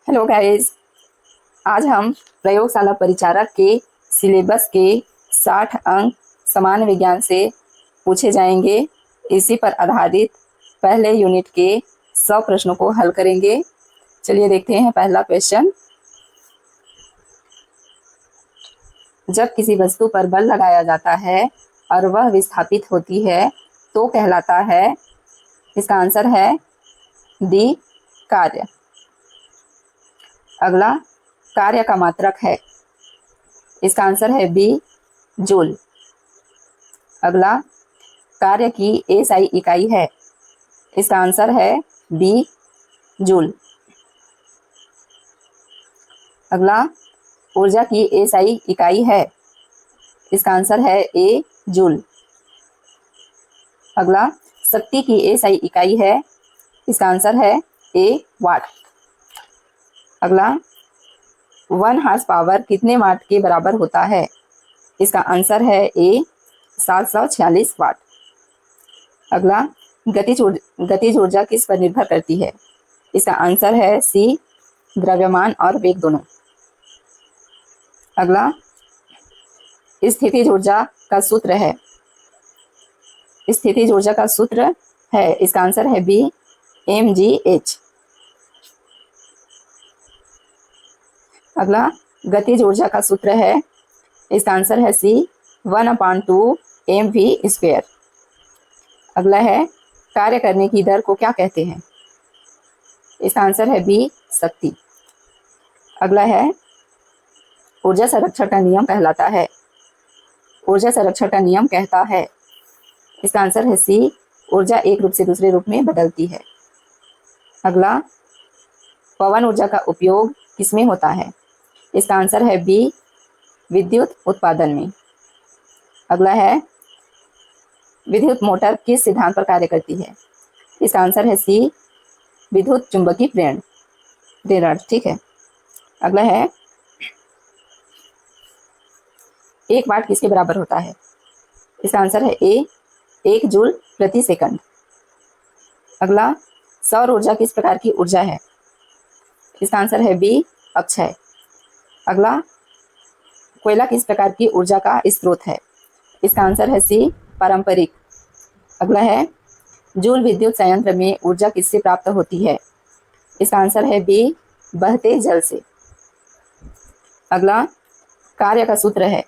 Hello guys. आज हम प्रयोगशाला परिचारक के सिलेबस के 60 अंक सामान्य विज्ञान से पूछे जाएंगे। इसी पर आधारित पहले यूनिट के 100 प्रश्नों को हल करेंगे। चलिए देखते हैं पहला क्वेश्चन। जब किसी वस्तु पर बल लगाया जाता है और वह विस्थापित होती है तो कहलाता है। इसका आंसर है डी, कार्य। अगला कार्य का मात्रक है। इसका आंसर है बी, जूल। अगला कार्य की एसआई इकाई है। इसका आंसर है बी, जूल। अगला ऊर्जा की एसआई इकाई है। इसका आंसर है ए, जूल। अगला शक्ति की एसआई इकाई है। इसका आंसर है ए, वाट। अगला 1 हार्स पावर कितने वाट के बराबर होता है? इसका आंसर है ए, 746 वाट। अगला गतिज ऊर्जा किस पर निर्भर करती है? इसका आंसर है सी, द्रव्यमान और वेग दोनों। अगला स्थितिज ऊर्जा का सूत्र है। स्थितिज ऊर्जा का सूत्र है, इसका आंसर है बी, mgh। अगला गतिज ऊर्जा का सूत्र है। इसका आंसर है सी, 1/2 mv²। अगला है कार्य करने की दर को क्या कहते हैं? इसका आंसर है बी, शक्ति। अगला है ऊर्जा संरक्षण का नियम कहलाता है। ऊर्जा संरक्षण का नियम कहता है। इसका आंसर है सी, ऊर्जा एक रूप से दूसरे रूप में बदलती है। अगला पवन ऊर्जा का उपयोग किसमें होता है? इसका आंसर है बी, विद्युत उत्पादन में। अगला है विद्युत मोटर किस सिद्धांत पर कार्य करती है? इसका आंसर है सी, विद्युत चुंबकीय प्रेरण। ठीक है। अगला है 1 वाट किसके बराबर होता है? इसका आंसर है ए, 1 जूल प्रति सेकंड। अगला सौर ऊर्जा किस प्रकार की ऊर्जा है? इसका आंसर है बी, अक्षय। अगला कोयला किस प्रकार की ऊर्जा का स्रोत है? इसका आंसर है सी, पारंपरिक। अगला है जूल विद्युत संयंत्र में ऊर्जा किससे प्राप्त होती है? इसका आंसर है बी, बहते जल से। अगला कार्य का सूत्र है।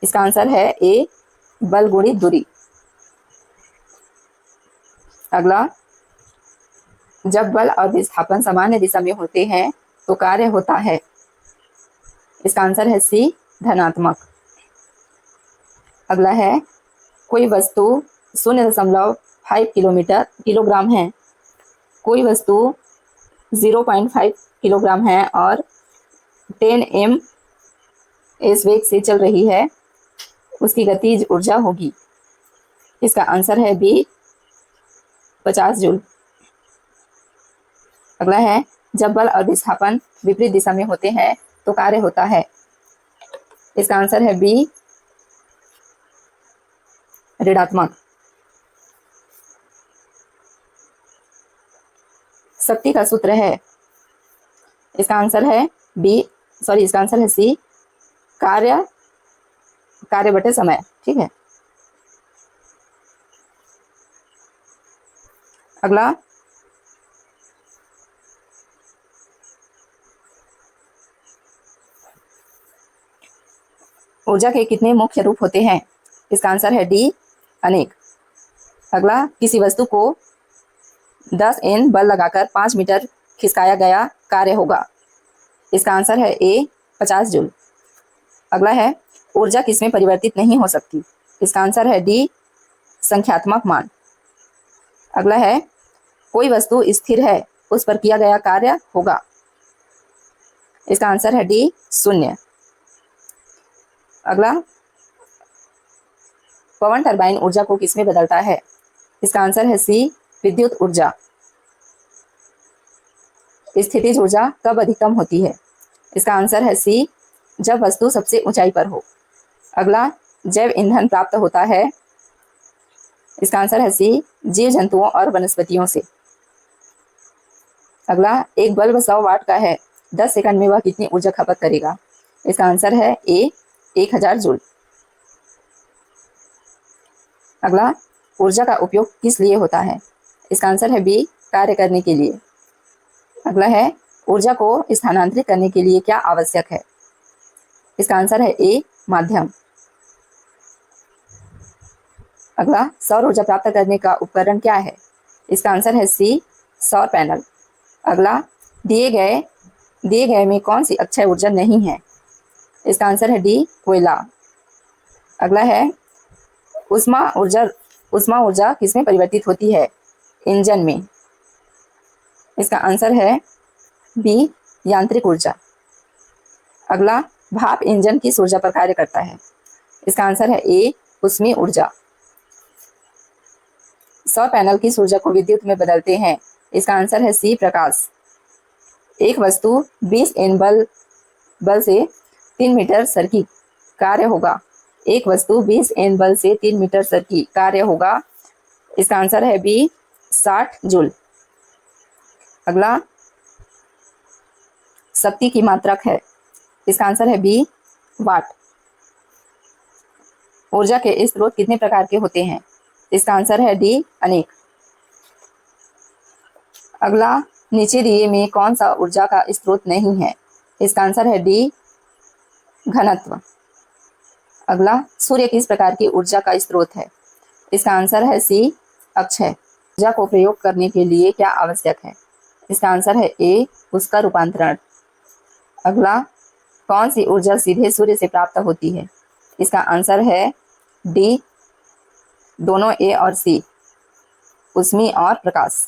इसका आंसर है ए, बल गुणित दूरी। अगला जब बल और विस्थापन सामान्य दिशा में होते हैं तो कार्य होता है। इसका आंसर है सी, धनात्मक। अगला है कोई वस्तु 0.5 किलोग्राम है। कोई वस्तु 0.5 किलोग्राम है और 10 m/s वेग से चल रही है, उसकी गतिज ऊर्जा होगी। इसका आंसर है बी, 50 जूल। अगला है जब बल और विस्थापन विपरीत दिशा में होते हैं तो कार्य होता है। इसका आंसर है बी, ऋणात्मक। शक्ति का सूत्र है। इसका आंसर है इसका आंसर है सी, कार्य बटे समय। ठीक है। अगला ऊर्जा के कितने मुख्य रूप होते हैं? इसका आंसर है डी, अनेक। अगला किसी वस्तु को 10 N बल लगाकर 5 मीटर खिसकाया गया, कार्य होगा। इसका आंसर है ए, 50 जूल। अगला है ऊर्जा किसमें परिवर्तित नहीं हो सकती? इसका आंसर है डी, संख्यात्मक मान। अगला है कोई वस्तु स्थिर है, उस पर किया गया कार्य होगा। इसका आंसर है डी, 0। अगला पवन टरबाइन ऊर्जा को किसमें बदलता है? इसका आंसर है सी, विद्युत ऊर्जा। स्थितिज ऊर्जा कब अधिकतम होती है? इसका आंसर है सी, जब वस्तु सबसे ऊंचाई पर हो। अगला जैव ईंधन प्राप्त होता है। इसका आंसर है सी, जीव जंतुओं और वनस्पतियों से। अगला, एक बल्ब 100 वाट का है, 10 सेकंड में वह कितनी ऊर्जा खपत करेगा? इसका आंसर है ए 1000 जूल। अगला, ऊर्जा का उपयोग किस लिए होता है? इसका आंसर है बी कार्य करने के लिए। अगला है, ऊर्जा को स्थानांतरित करने के लिए क्या आवश्यक है? इसका आंसर है ए माध्यम। अगला, सौर ऊर्जा प्राप्त करने का उपकरण क्या है? इसका आंसर है सी सौर पैनल। अगला, दिए गए में कौन सी अक्षय ऊर्जा नहीं है? इसका आंसर है डी कोयला। अगला है, ऊष्मा ऊर्जा किसमें परिवर्तित होती है? इंजन में। इसका आंसर है बी यांत्रिक ऊर्जा। अगला, भाप इंजन किस ऊर्जा पर कार्य करता है? इसका आंसर है ए ऊष्मीय ऊर्जा। सौर पैनल किस ऊर्जा को विद्युत में बदलते हैं? इसका आंसर है सी प्रकाश। एक वस्तु 20 एन बल से 3 मीटर सरकी कार्य होगा। एक वस्तु 20 एन बल से 3 मीटर सरकी कार्य होगा। इसका आंसर है बी 60 जूल। अगला, शक्ति की मात्रक है। इसका आंसर है बी वाट। ऊर्जा के स्रोत कितने प्रकार के होते हैं? इसका आंसर है डी अनेक। अगला, नीचे दिए में कौन सा ऊर्जा का स्रोत नहीं है? इसका आंसर है डी घनत्व। अगला, सूर्य किस प्रकार की ऊर्जा का स्रोत है? इसका आंसर है सी अक्षय। ऊर्जा को प्रयोग करने के लिए क्या आवश्यक है? इसका आंसर है ए उसका रूपांतरण। अगला, कौन सी ऊर्जा सीधे सूर्य से प्राप्त होती है? इसका आंसर है डी दोनों ए और सी, ऊष्मीय और प्रकाश।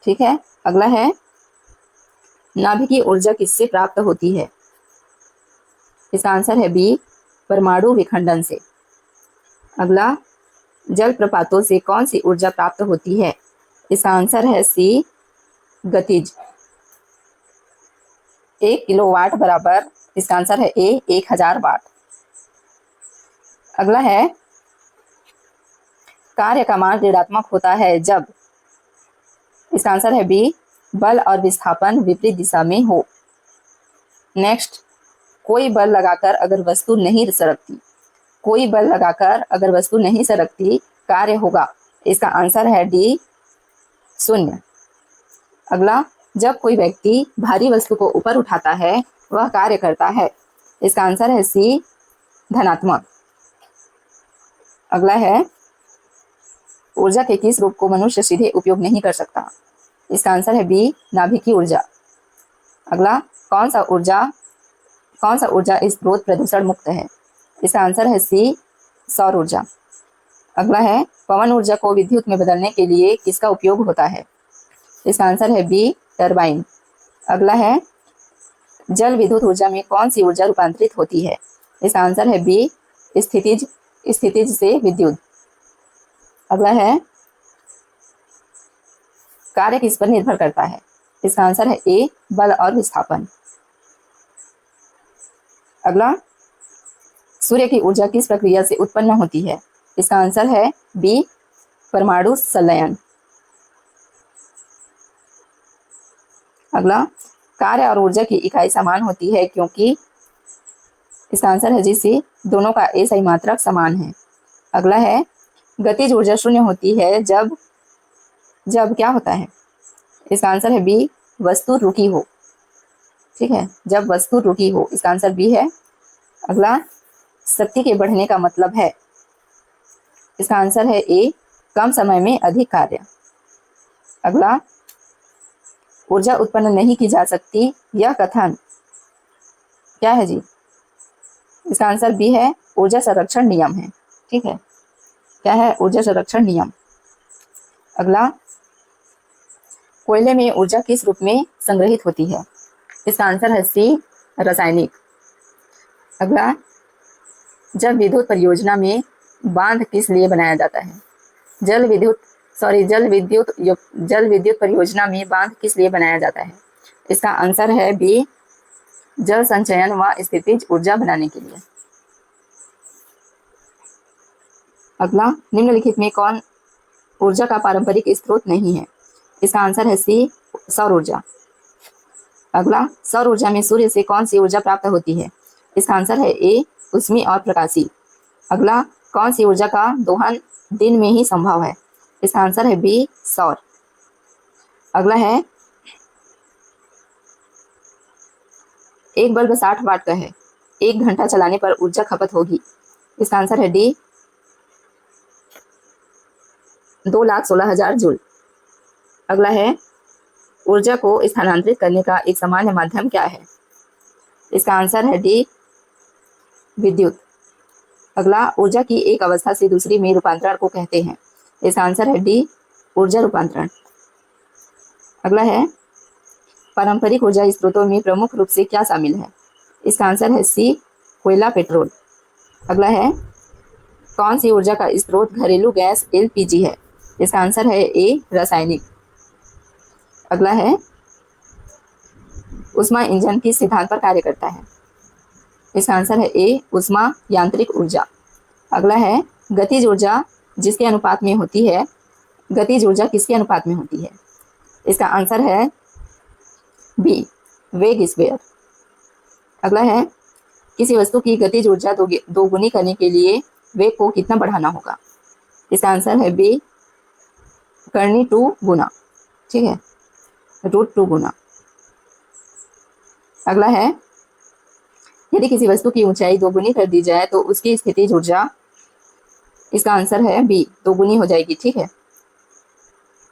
ठीक है। अगला है, नाभिकीय ऊर्जा किससे प्राप्त होती है? इसका आंसर है बी परमाणु विखंडन से। अगला, जलप्रपातों से कौन सी ऊर्जा प्राप्त होती है? इसका आंसर है सी गतिज। 1 किलोवाट बराबर, इसका आंसर है ए 1000 वाट। अगला है, कार्य का मान ऋणात्मक होता है जब? इसका आंसर है बी बल और विस्थापन विपरीत दिशा में हो। नेक्स्ट, कोई बल लगाकर अगर वस्तु नहीं सरकती, कोई बल लगाकर अगर वस्तु नहीं सरकती कार्य होगा। इसका आंसर है डी 0। अगला, जब कोई व्यक्ति भारी वस्तु को ऊपर उठाता है वह कार्य करता है। इसका आंसर है सी धनात्मक। अगला है, ऊर्जा के किस रूप को मनुष्य सीधे उपयोग नहीं कर सकता? इसका आंसर है बी नाभिकीय ऊर्जा। अगला, कौन सा ऊर्जा स्रोत प्रदूषण मुक्त है? इसका आंसर है सी सौर ऊर्जा। अगला है, पवन ऊर्जा को विद्युत में बदलने के लिए किसका उपयोग होता है? इसका आंसर है बी टरबाइन। अगला है, जल विद्युत ऊर्जा में कौन सी ऊर्जा रूपांतरित होती है? इसका आंसर है बी स्थितिज से विद्युत। अगला है, कार्य किस पर निर्भर करता है? इसका आंसर है ए बल और विस्थापन। अगला, सूर्य की ऊर्जा किस प्रक्रिया से उत्पन्न होती है? इसका आंसर है बी परमाणु संलयन। अगला, कार्य और ऊर्जा की इकाई समान होती है क्योंकि? इसका आंसर है जी सी दोनों का एसआई मात्रक समान है। अगला है, गतिज ऊर्जा शून्य होती है जब क्या होता है? इसका आंसर है बी वस्तु रुकी हो। ठीक है, जब वस्तु रुकी हो। इसका आंसर बी है। अगला, शक्ति के बढ़ने का मतलब है? इसका आंसर है ए कम समय में अधिक कार्य। अगला, ऊर्जा उत्पन्न नहीं की जा सकती यह कथन क्या है जी? इसका आंसर बी है ऊर्जा संरक्षण नियम है। ठीक है, क्या है? ऊर्जा संरक्षण नियम। अगला, कोयले में ऊर्जा किस रूप में संग्रहित होती है? इसका आंसर है सी रासायनिक। अगला, जल विद्युत परियोजना में बांध किस लिए बनाया जाता है? जल विद्युत परियोजना में बांध किस लिए बनाया जाता है? इसका आंसर है बी जल संचयन व स्थितिज ऊर्जा बनाने के लिए। अगला, निम्नलिखित में कौन ऊर्जा का पारंपरिक स्रोत नहीं है? इसका आंसर है सी सौर ऊर्जा। अगला, सौर ऊर्जा में सूर्य से कौन सी ऊर्जा प्राप्त होती है? इसका आंसर है ए, ऊष्मीय और प्रकाशीय। अगला, कौन सी ऊर्जा का दोहन दिन में ही संभव है? इसका आंसर है बी, सौर। अगला है, एक बल्ब 60 वाट का है, 1 घंटा चलाने पर ऊर्जा खपत होगी। इसका आंसर है डी, 2,16,000 जूल। अगला है, ऊर्जा को स्थानांतरित करने का एक सामान्य माध्यम क्या है? इसका आंसर है डी, विद्युत। अगला, ऊर्जा की एक अवस्था से दूसरी में रूपांतरण को कहते हैं। इसका आंसर है डी, ऊर्जा रूपांतरण। अगला है, पारंपरिक ऊर्जा स्रोतों में प्रमुख रूप से क्या शामिल है? इसका आंसर है सी, कोयला, पेट्रोल। अगला है, कौन सी ऊर्जा का स्रोत घरेलू गैस एलपीजी है? इसका आंसर है ए, रासायनिक। अगला है, ऊष्मा इंजन किस सिद्धांत पर कार्य करता है? इसका आंसर है ए, ऊष्मा यांत्रिक ऊर्जा। अगला है, गतिज ऊर्जा जिसके अनुपात में होती है, गतिज ऊर्जा किसके अनुपात में होती है? इसका आंसर है बी, वेग स्क्वायर। अगला है, किसी वस्तु की गतिज ऊर्जा दोगुनी करने के लिए वेग को कितना बढ़ाना होगा? इसका आंसर है बी, करनी 2 गुना। ठीक है, √2 गुना। अगला है, यदि किसी वस्तु की ऊंचाई दोगुनी कर दी जाए तो उसकी स्थितिज ऊर्जा, इसका आंसर है बी, दोगुनी हो जाएगी। ठीक है,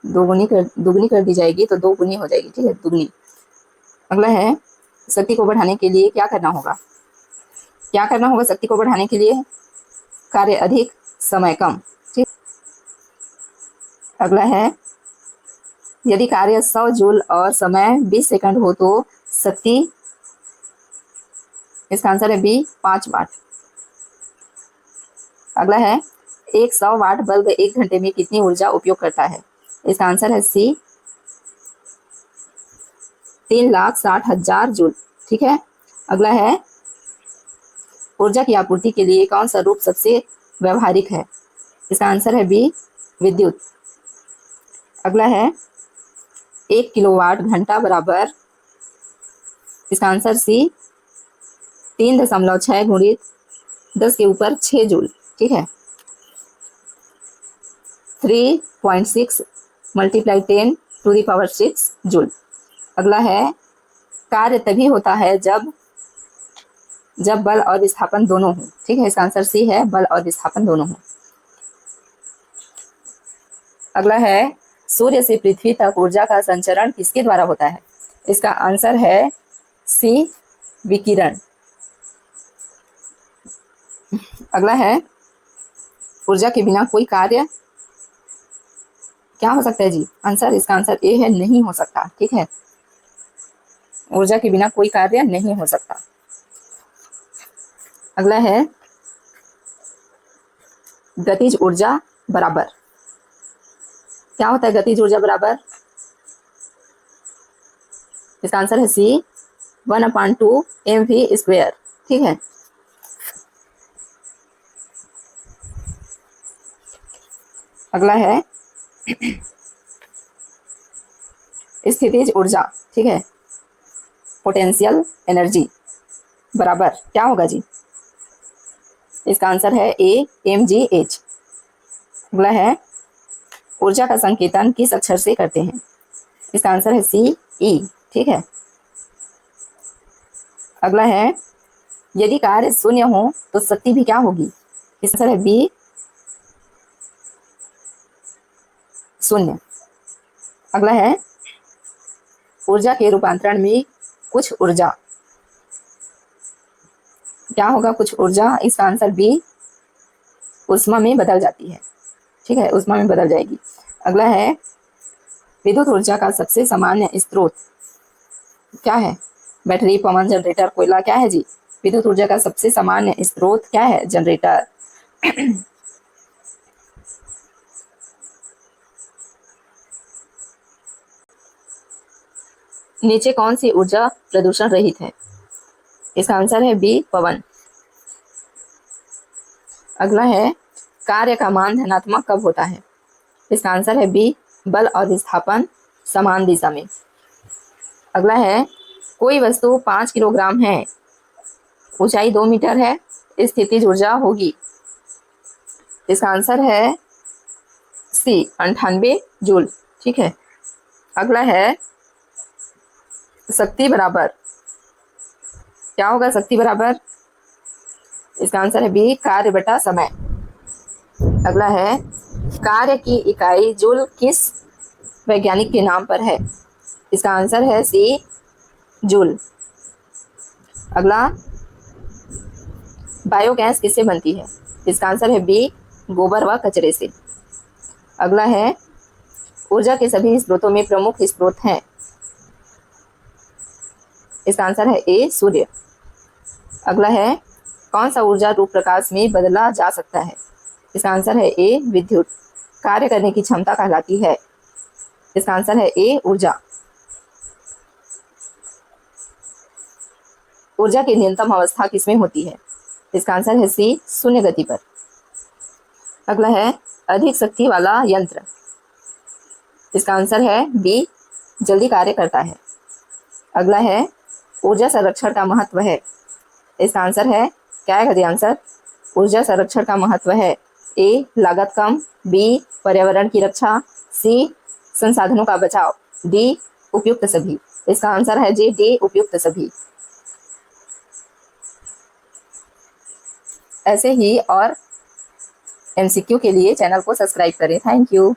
दोगुनी कर दी जाएगी तो 2 गुनी हो जाएगी। ठीक है, दुगनी। अगला है, शक्ति को बढ़ाने के लिए क्या करना होगा? क्या करना होगा शक्ति को बढ़ाने के लिए? कार्य अधिक, समय कम। ठीक। अगला है, यदि कार्य 100 जूल और समय 20 सेकंड हो तो शक्ति, इसका आंसर है बी, 5 वाट। अगला है, एक 100 वाट बल्ब 1 घंटे में कितनी ऊर्जा उपयोग करता है? इसका आंसर है सी, 3,60,000 जूल। ठीक है। अगला है, ऊर्जा की आपूर्ति के लिए कौन सा रूप सबसे व्यवहारिक है? इसका आंसर है बी, विद्युत। अगला है, 1 किलोवाट घंटा बराबर, इसका आंसर सी, 3.6 गुणित 10 के ऊपर 6 जूल। ठीक है, 3.6 multiply 10 to the power 6 joule. अगला है, कार्य तभी होता है जब बल और विस्थापन दोनों हो। ठीक है, इसका आंसर सी है, बल और विस्थापन दोनों हो। अगला है, सूर्य से पृथ्वी तक ऊर्जा का संचरण किसके द्वारा होता है? इसका आंसर है सी, विकिरण। अगला है, ऊर्जा के बिना कोई कार्य क्या हो सकता है जी? आंसर, इसका आंसर ए है, नहीं हो सकता। ठीक है, ऊर्जा के बिना कोई कार्य नहीं हो सकता। अगला है, गतिज ऊर्जा बराबर, क्या होता है गतिज ऊर्जा बराबर? इसका आंसर है सी, 1/2 mv²। ठीक है। अगला है, स्थितिज ऊर्जा, ठीक है, पोटेंशियल एनर्जी बराबर क्या होगा जी? इसका आंसर है ए, mgh। अगला है, ऊर्जा का संकेतन किस अक्षर से करते हैं? इसका आंसर है सी, ई। ठीक है। अगला है, यदि कार्य शून्य हो तो शक्ति भी क्या होगी? इसका आंसर है बी, शून्य। अगला है, ऊर्जा के रूपांतरण में कुछ ऊर्जा क्या होगा? कुछ ऊर्जा, इसका आंसर बी, ऊष्मा में बदल जाती है। ठीक है, ऊष्मा में बदल जाएगी। अगला है, विद्युत ऊर्जा का सबसे सामान्य स्रोत क्या है? बैटरी, पवन, जनरेटर, कोयला, क्या है जी? विद्युत ऊर्जा का सबसे सामान्य स्रोत क्या है? जनरेटर। नीचे कौन सी ऊर्जा प्रदूषण रहित है? इसका आंसर है बी, पवन। अगला है, कार्य का मान धनात्मक कब होता है? इसका आंसर है बी, बल और विस्थापन समान दिशा में। अगला है कोई वस्तु 5 किलोग्राम है, ऊंचाई 2 मीटर है, स्थितिज ऊर्जा होगी। इसका आंसर है सी 98 जूल। ठीक है। अगला है शक्ति बराबर, क्या होगा शक्ति बराबर? इसका आंसर है बी कार्य बटा समय। अगला है कार्य की इकाई जूल किस वैज्ञानिक के नाम पर है? इसका आंसर है सी जूल। अगला बायोगैस किससे बनती है? इसका आंसर है बी गोबर व कचरे से। अगला है ऊर्जा के सभी स्रोतों में प्रमुख स्रोत हैं। इसका आंसर है ए सूर्य। अगला है कौन सा ऊर्जा रूप प्रकाश में बदला जा सकता है? इसका आंसर है ए विद्युत। कार्य करने की क्षमता कहलाती है। इसका आंसर है ए ऊर्जा। ऊर्जा की न्यूनतम अवस्था किसमें होती है? इसका आंसर है सी शून्य गति पर। अगला है अधिक शक्ति वाला यंत्र। इसका आंसर है बी जल्दी कार्य करता है। अगला है ऊर्जा संरक्षण का महत्व है। इसका आंसर है क्या है आंसर? ऊर्जा संरक्षण का महत्व है ए लागत कम, बी पर्यावरण की रक्षा, सी संसाधनों का बचाव, डी उपयुक्त सभी। इसका आंसर है जी डी उपयुक्त सभी। ऐसे ही और एमसीक्यू के लिए चैनल को सब्सक्राइब करें। Thank you.